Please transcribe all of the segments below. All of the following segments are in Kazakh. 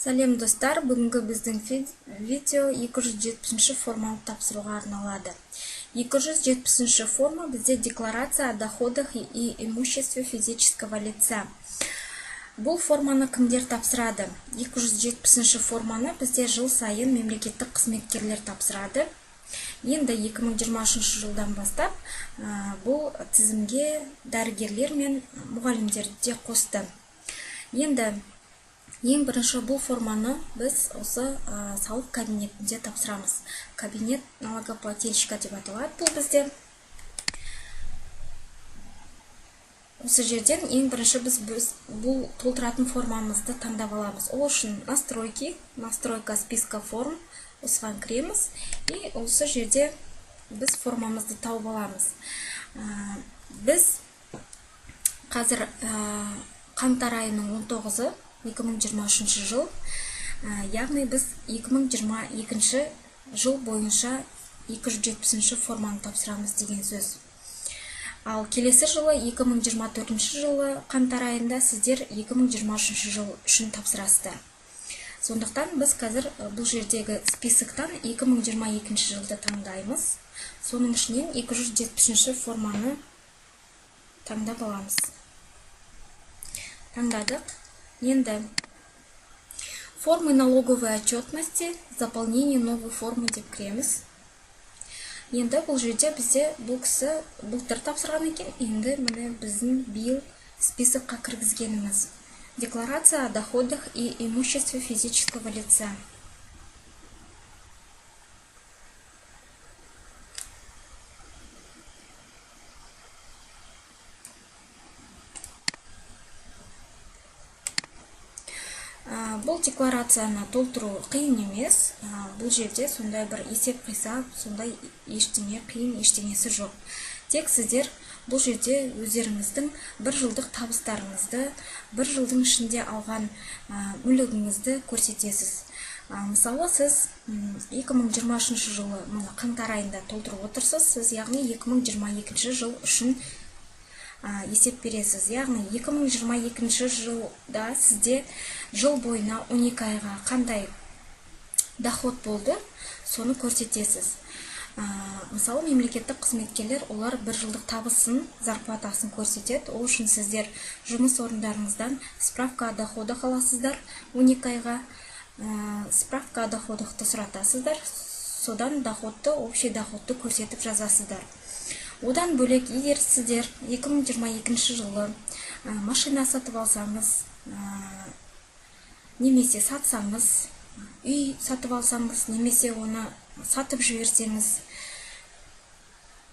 Сәлем достар, бүгінгі біздің видео 270 форманы тапсыруға арналады. 270 форма бізде декларация о доходах и имуществе физического лица. Бұл форманы кімдер тапсырады? 270 форманы бізде жыл сайын мемлекеттік қызметкерлер тапсырады. Енді 2023 жылдан бастап бұл тізімге дәрігерлер мен мұғалімдерді де қосты. Енді ең бірінші бұл форманы біз осы салық кабинетінде тапсырамыз. Кабинет налогоплательщика деп аталады бұл бізде. Осы жерден ең бірінші біз бұл толтыратын формамызды таңдап аламыз. Ол үшін настройка списка форм, осыған кіреміз. И осы жерде біз формамызды тауып аламыз. Біз қазір қаңтар айының 19-ы 2023 жыл, яғни біз 2022 жыл бойынша 270 форманы тапсырамыз деген сөз. Ал келесі жылы 2024 жылы қаңтар айында сіздер 2023 жыл үшін тапсырасыздар. Сондықтан біз қазір бұл жердегі списоктан 2022 жылды таңдаймыз. Соның ішінен 270 форманы таңдап аламыз. Таңдадық. Енді формы налоговой отчетности, заполнение новой формы деп кіреміз. Енді бұл жерде бізде бұл кісі былтыр тапсырған екен, енді міне біздің биыл списокқа кіргізгеніміз. Декларация о доходах и имуществе физического лица. Бұл декларацияны толтыру қиын емес. Бұл жерде сондай бір есеп қисап, сондай ештеңесі жоқ. Тек сіздер бұл жерде өздеріңіздің бір жылдық табыстарыңызды, бір жылдың ішінде алған мүлігіңізді көрсетесіз. Мысалы, сіз 2023 жылы қаңтар айында толтырып отырсыз, сіз яғни 2022 жыл үшін есеп бересіз. Яғни 2022 жылда сізде жыл бойына 12 айға қандай доход болды, соны көрсетесіз. Мысалы, мемлекеттік қызметкерлер олар бір жылдық табысын, зарплатасын көрсетеді. Ол үшін сіздер жұмыс орындарыңыздан справка о доходах аласыздар, 12 айға справка о доходахты сұратасыздар. Содан доходты, общий доходты көрсетіп жазасыздар. Одан бөлек, егер сіздер 2022 жылы машина сатып алсаңыз, немесе сатсаңыз, үй сатып алсаңыз, немесе оны сатып жіберсеңіз,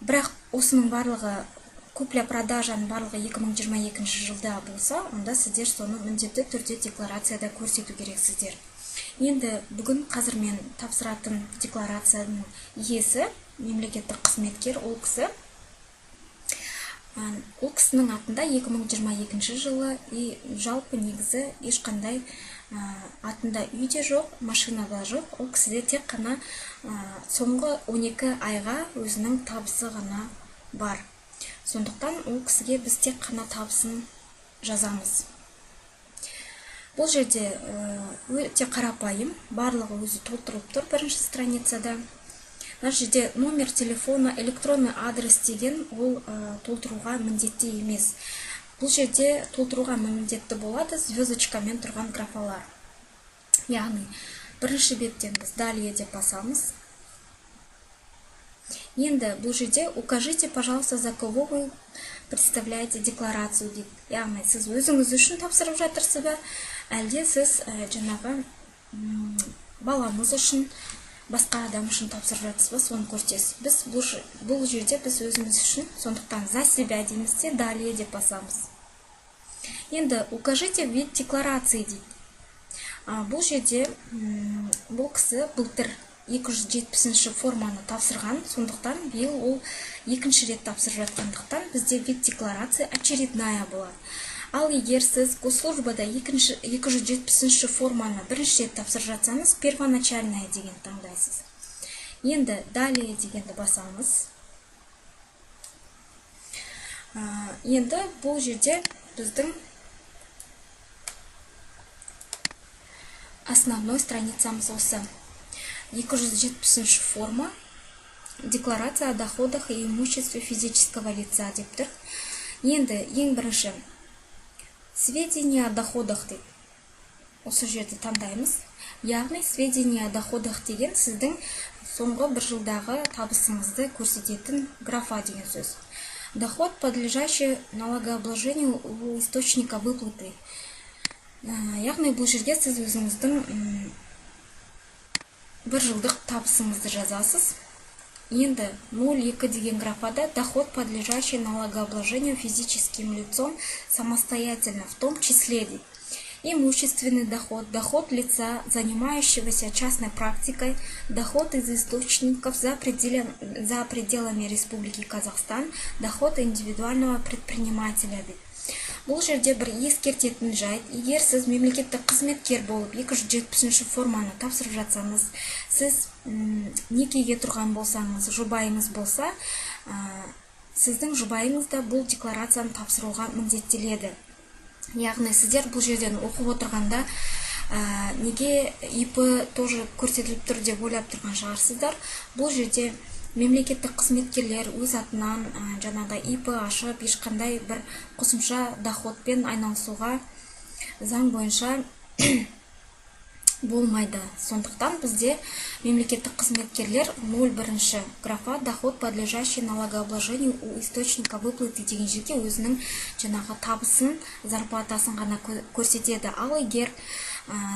бірақ осының барлығы, купля-продажаның барлығы 2022 жылда болса, онда сіздер соны міндетті түрде декларацияда көрсету керексіздер. Енді бүгін қазір мен тапсыратын декларацияның иесі, мемлекеттік қызметкер, ол кісінің атында 2022 жылы жалпы негізі ешқандай атында үйде жоқ, машинада жоқ. Ол кісіде тек қана соңғы 12 айға өзінің табысы ғана бар. Сондықтан ол кісіге біз тек қана табысын жазамыз. Бұл жерде өте қарапайым, барлығы өзі толтырылып тұр бірінші страницада. Мына жерде номер телефона, электронный адрес деген ол толтыруға міндетті емес. Бұл жерде толтыруға міндетті болады звездочкамен тұрған графалар. Яғни, бірінші беттен біз далее деп басамыз. Енді бұл жерде укажите, пожалуйста, за кого вы представляете декларацию дейді. Яғни, сіз өзіңіз үшін тапсырып жатырсыз ба, әлде сіз жаңағы балаңыз үшін, басқа адам үшін тапсырып жатырсыз ба, соны көрсетесіз. Біз бұл жерде біз өзіміз үшін, сондықтан за себя деймізде далее деп басамыз. Енді укажите вид декларации дейді. Бұл жерде бұл кісі былтыр 270 форманы тапсырған, сондықтан биыл ол екінші рет тапсырып жатқандықтан бізде вид декларация очередная болады. Ал егер сіз госслужбада 270 форманы бірінші рет тапсырып жатсаңыз, первоначальная деген таңдайсыз. Енді далее дегенді басамыз. Енді бұл жерде біздің основной страницамыз осы. 270 форма. Декларация о доходах и имуществе физического лица деп тұр. Енді ең бірінші сведения о доходах деп осы жерде таңдаймыз. Яғни сведения о доходах деген сіздің соңғы бір жылдағы табысыңызды көрсететін графа деген сөз. Доход, подлежащий налогообложению у источника выплаты. Яғни бұл жерге сіз өзіңіздің бір жылдық табысыңызды жазасыз. Енді 0,2 деген графада доход, подлежащий налогообложению физическим лицом самостоятельно, в том числе имущественный доход, доход лица, занимающегося частной практикой, доход из источников за пределами Республики Казахстан, доход индивидуального предпринимателя. Бұл жерде бір ескертетін жайт, егер сіз мемлекеттік қызметкер болып 270 форманы тапсырып жатсаңыз, сіз некеге тұрған болсаңыз, жұбайыңыз болса, сіздің жұбайыңыз да бұл декларацияны тапсыруға міндеттеледі. Яғни сіздер бұл жерден оқып отырғанда неге ИП тоже көрсетіліп тұр деп ойлап тұрған шығарсыздар. Бұл жерде мемлекеттік қызметкерлер өз атынан жаңағы ИП ашып, ешқандай бір қосымша доходпен айналысуға заң бойынша болмайды. Сондықтан бізде мемлекеттік қызметкерлер 0,1 графа доход, подлежащий налогообложению у источника выплаты деген жерге өзінің жаңағы табысын, зарплатасын ғана көрсетеді. Ал егер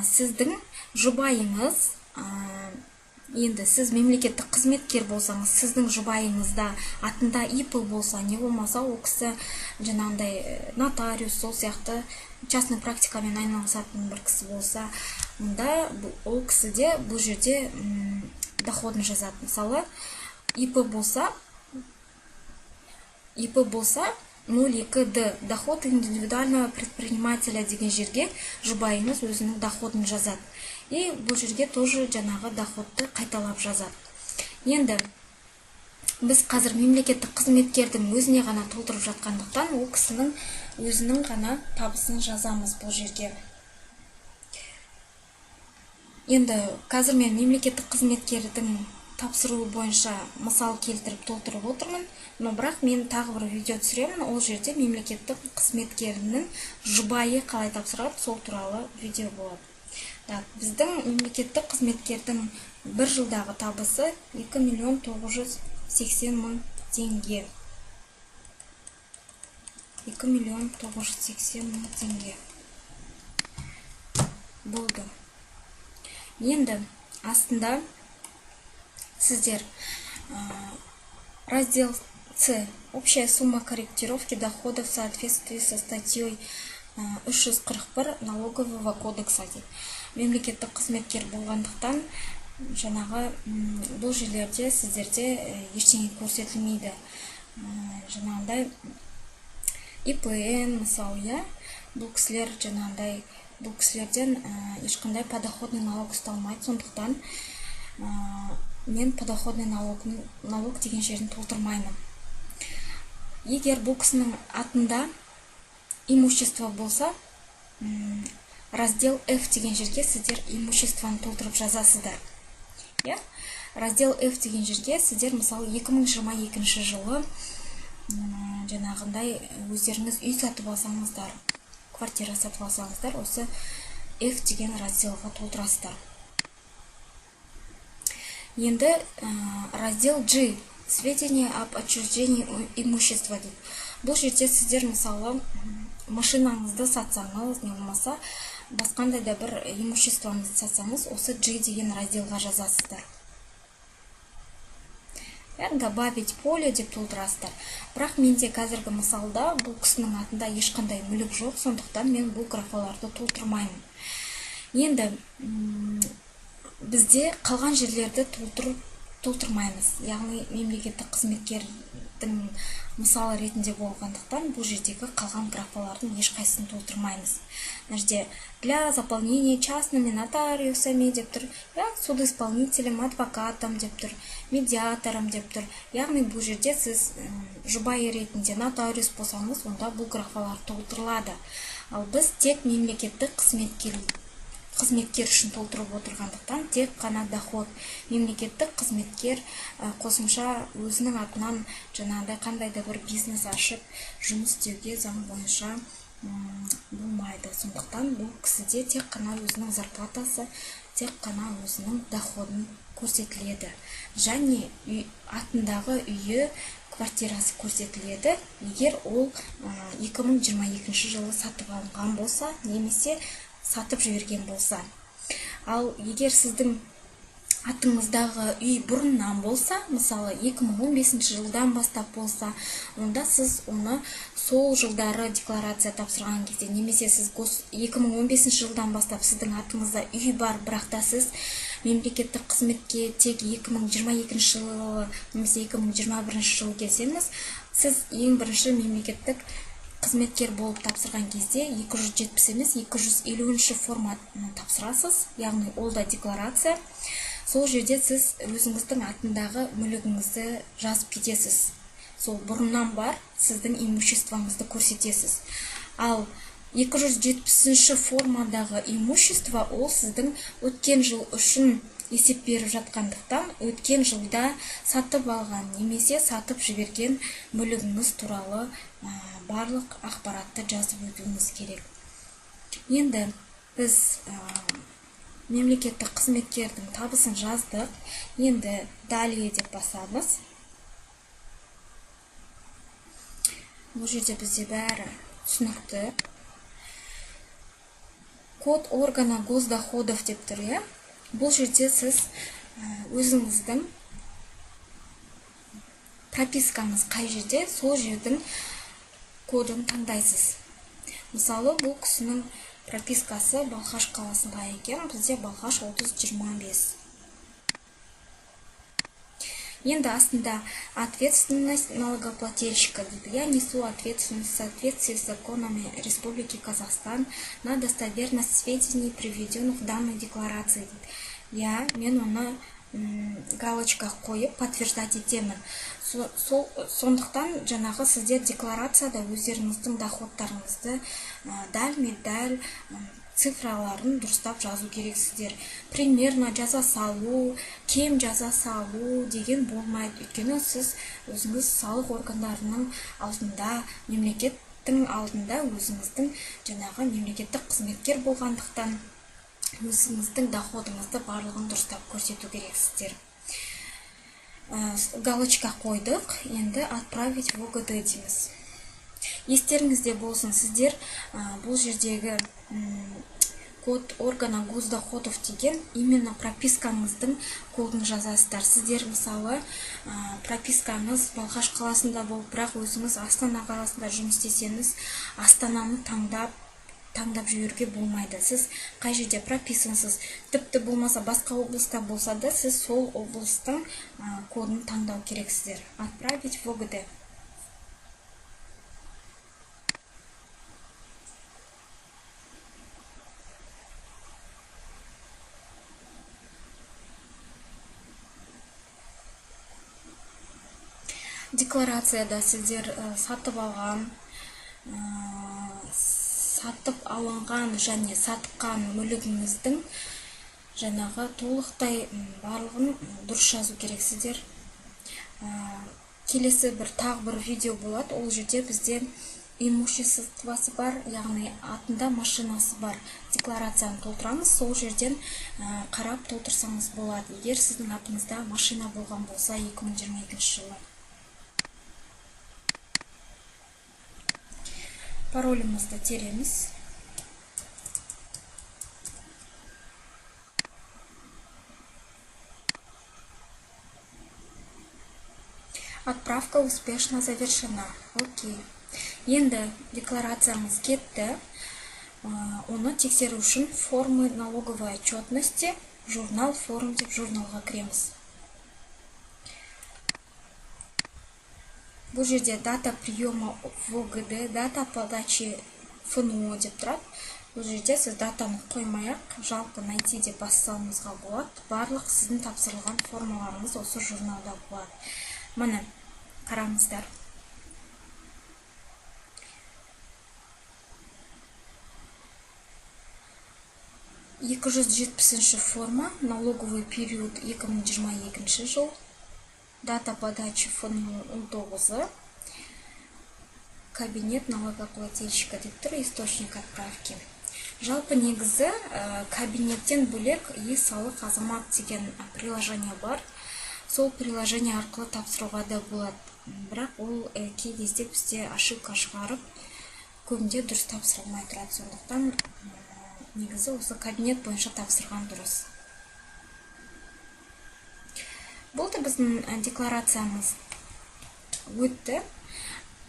сіздің жұбайыңыз, енді сіз мемлекеттік қызметкер болсаңыз, сіздің жұбайыңызда атында ИП болса, не болмаса ол кісі жаңағындай нотариус, сол сияқты частный практикамен айналысатын бір кісі болса, онда ол кісіде бұл жерде доходын жазады. Мысалы, ИП болса 0,2D доход индивидуального предпринимателя деген жерге жұбайыңыз өзінің доходын жазады. И бұл жерге тоже жаңағы доходты қайталап жазады. Енді біз қазір мемлекеттік қызметкердің өзіне ғана толтырып жатқандықтан, ол кісінің өзінің ғана табысын жазамыз бұл жерге. Енді қазір мен мемлекеттік қызметкердің тапсыруы бойынша мысал келтіріп толтырып отырмын, но бірақ мен тағы бір видео түсіремін, ол жерде мемлекеттік қызметкерінің жұбайы қалай тапсырады, сол туралы видео болады. Біздің мемлекеттік қызметкердің бір жылдағы табысы 2,980,000 теңге. 2,980,000 теңге. Болды. Енді астында сіздер раздел С. Общая сумма корректировки доходов в соответствии со статьей 341 налогового кодекса. Мемлекеттік қызметкер болғандықтан, жаңағы бұл жерлерде сіздерде ештеңе көрсетілмейді. Жаңағындай ИПН, мысалы, бұл кісілер жаңағындай бұл кісілерден ешқандай подоходный налог ұсталмайды. Сондықтан мен подоходный налог деген жерін толтырмаймын. Егер бұл кісінің атында имущество болса, раздел F деген жерге сіздер имуществоны толтырып жазасыздар. Раздел F деген жерге сіздер мысалы 2022 жылы жаңағындай өздеріңіз үй сатып алсаңыздар, квартира сатып алсаңыздар, осы F деген разделға толтырасыздар. Енді раздел G. Сведения об отчуждении имущества. Бұл жерде сіздер мысалы машинаңызды сатсаңыз, не болмаса басқандай да бір имуществоңызды сатсаңыз, осы G деген разделға жазасыздар. Добавить поле деп толтырасыздар. Бірақ менде қазіргі мысалда бұл кісінің атында ешқандай мүлік жоқ, сондықтан мен бұл графаларды толтырмаймын. Енді бізде қалған жерлерді толтырмаймыз. Яғни мемлекеттік қызметкердің мысалы ретінде болғандықтан бұл жердегі қалған графалардың ешқайсысын толтырмаймыз. Нәрде для заполнения частными нотариусами деп тұр, судоисполнителем, адвокатом деп тұр, медиатором деп тұр. Яғни бұл жерде сіз жұбайы ретінде нотариус болсаңыз, онда бұл графалар толтырылады. Ал біз тек мемлекеттік қызметкер үшін толтырып отырғандықтан тек қана доход. Мемлекеттік қызметкер қосымша өзінің атынан жаңағыдай қандай да бір бизнес ашып жұмыс істеуге заң бойынша болмайды. Сондықтан бұл кісіде тек қана өзінің зарплатасы, тек қана өзінің доходын көрсетіледі. Және атындағы үйі, квартирасы көрсетіледі, егер ол 2022 жылы сатып алынған болса, немесе сатып жіберген болса. Ал егер сіздің атыңыздағы үй бұрыннан болса, мысалы 2015 жылдан бастап болса, онда сіз оны сол жылдары декларация тапсырған кезде, немесе сіз 2015 жылдан бастап сіздің атыңызда үй бар, бірақ та сіз мемлекеттік қызметке тек 2022 жылы немесе 2021 жылы келсеңіз, сіз ең бірінші мемлекеттік қызметкер болып тапсырған кезде 270 емес 250 форматны тапсырасыз, яғни ол да декларация. Сол жерде сіз өзіңіздің атындағы мүлігіңізді жазып кетесіз. Сол бұрыннан бар сіздің имуществоңызды көрсетесіз. Ал 270 формадағы имущество ол сіздің өткен жыл үшін есеп беріп жатқандықтан, өткен жылда сатып алған немесе сатып жіберген мүлігіңіз туралы барлық ақпаратты жазып өтуіңіз керек. Енді біз мемлекеттік қызметкердің табысын жаздық. Енді далее деп басамыз. Бұл жерде бізде бәрі түсінікті. Код органа госдоходов деп тұр, иә? Бұл жерде сіз өзіңіздің пропискаңыз қай жерде, сол жердің кодын таңдайсыз. Мысалы, бұл кісінің пропискасы Балқаш қаласында екен, бізде Балқаш 3025. Енді астында ответственность налогоплательщика дейді. Я несу ответственность в соответствии с законами Республики Казахстан на достоверность сведений, приведенных в данной декларации. Я мен оны галочка қойып подтверждать етемін. Сондықтан жаңағы сіздер декларацияда өздеріңіздің доходтарыңызды дәлме-дәл цифраларын дұрыстап жазу керексіздер. Примерно жаза салу, кем жаза салу деген болмайды. Өйткені сіз өзіңіз салық органдарының алдында, мемлекеттің алдында өзіңіздің жаңағы мемлекеттік қызметкер болғандықтан өзіңіздің доходыңызды барлығын дұрыстап көрсету керексіздер. Галочка қойдық, енді отправить в ОГД дейміз. Естеріңізде болсын, сіздер бұл жердегі код органа госдоходов деген именно пропискаңыздың кодын жазасыздар. Сіздер мысалы пропискаңыз Балқаш қаласында болып, бірақ өзіңіз Астана қаласында жұмыс істесеңіз, Астананы таңдап жіберуге болмайды. Сіз қай жерде прописансыз, тіпті болмаса басқа облыста болса да, сіз сол облыстың кодын таңдау керексіздер. Отправить в ОГД. Декларацияда сіздер сатып алынған және сатқан мүлігіңіздің жаңағы толықтай барлығын дұрыс жазу керексіздер. Келесі тағы бір видео болады. Ол жерде бізде имуществосы бар, яғни атында машинасы бар. Декларацияны толтырамыз, сол жерден қарап толтырсаңыз болады. Егер сіздің атыңызда машина болған болса 2022 жылы. Паролімізді тереміз. Отправка успешно завершена. Окей. Енді декларациямыз кетті. Оны тексеру үшін формы налоговой отчетности, журнал форм деп журналға кіреміз. Бұл жерде дата приема в ОГД, дата подачи ФНО деп тұрады. Бұл жерде сіз датаны қоймай-ақ жалпы найти деп бассаңызға болады. Барлық сіздің тапсырылған формаларыңыз осы журналда болады. Міне, қараңыздар. 270 форма, налоговый период 2022 жыл, дата подачи формулы 19, кабинет налогоплательщика деп тұр, источник отправки. Жалпы негізі кабинеттен бөлек е-салық азамат деген приложение бар. Сол приложение арқылы тапсыруға да болады. Бірақ ол кей кезде бізде ошибка шығарып, көбінде дұрыс тапсырылмай тұрады. Сондықтан негізі осы кабинет бойынша тапсырған дұрыс. Бұл да біздің декларациямыз өтті.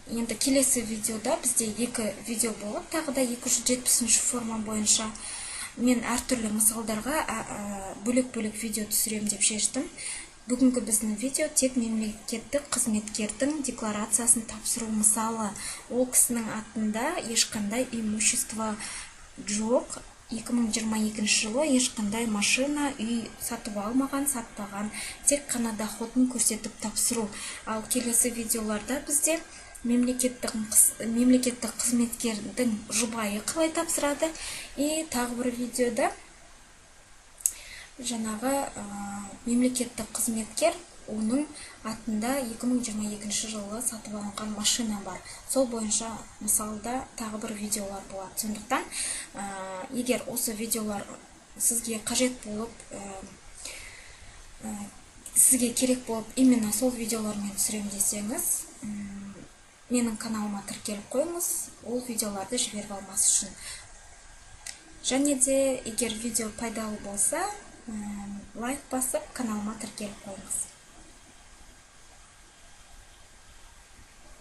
Енді келесі видеода бізде екі видео болады. Тағы да 270 форма бойынша мен әртүрлі мысалдарға бөлек-бөлек видео түсірем деп шештім. Бүгінгі біздің видео тек мемлекеттік қызметкердің декларациясын тапсыру мысалы. Ол кісінің атында ешқандай имущество жоқ. 2022 жылы ешқандай машина, үй сатып алмаған, сатпаған, тек қана доходын көрсетіп тапсыру. Ал келесі видеоларда бізде мемлекеттік қызметкердің жұбайы қалай тапсырады. И тағы бір видеода жаңағы мемлекеттік қызметкер, оның атында 2022 жылы сатып алынған машина бар. Сол бойынша мысалда тағы бір видеолар болады. Сондықтан, егер осы видеолар сізге қажет болып, сізге керек болып, именно сол видеолармен түсірем десеңіз, менің каналыма тіркеліп қойыңыз, ол видеоларды жіберіп алмас үшін. Және де, егер видео пайдалы болса, лайк басып, каналыма тіркеліп қойыңыз.